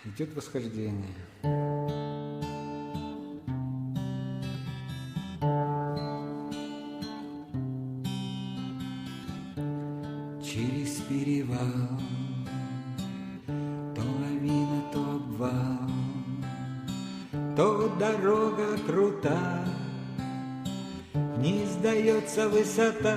Идет восхождение. Через перевал, то лавина, то обвал, то дорога крута, не сдается высота.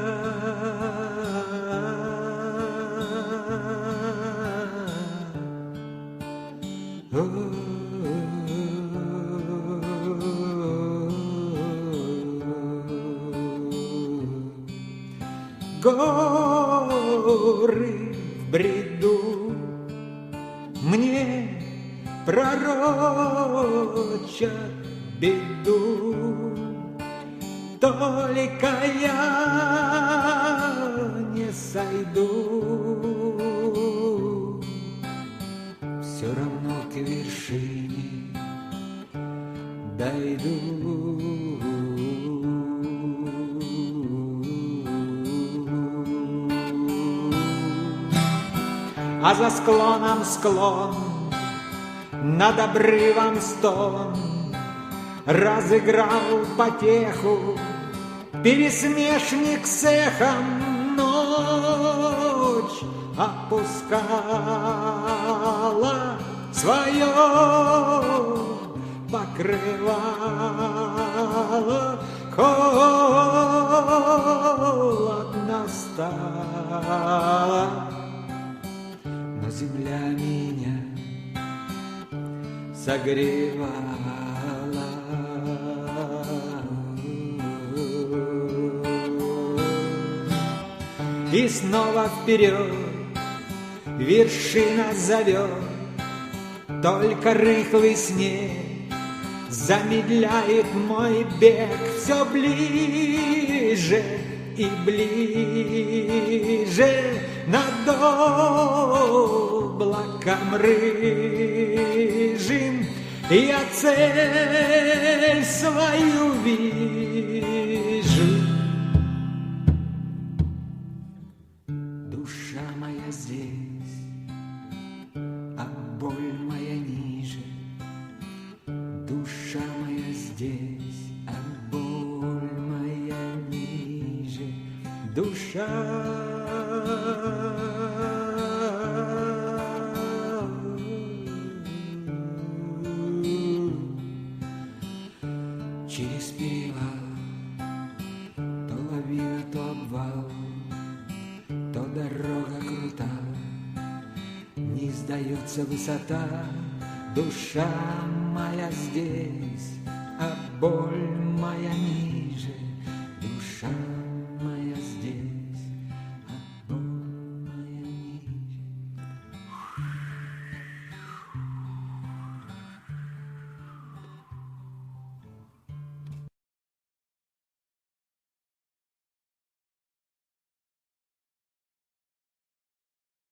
Горы в бреду мне пророчат беду, только я не сойду, все равно к вершине дойду. А за склоном склон, над обрывом стон, разыграл потеху пересмешник с эхом. Ночь опускала свое покрывало, холодно стало, но земля меня согревала. И снова вперед вершина зовет, только рыхлый снег замедляет мой бег. Все ближе и ближе над облаком рыжим я цель свою вижу. Душа моя здесь, а боль моя ниже. Душа моя здесь, а боль моя ниже. Душа через перевал, то лавина, то обвал, то дорога крута, не сдается высота. Душа моя здесь, а боль моя ниже.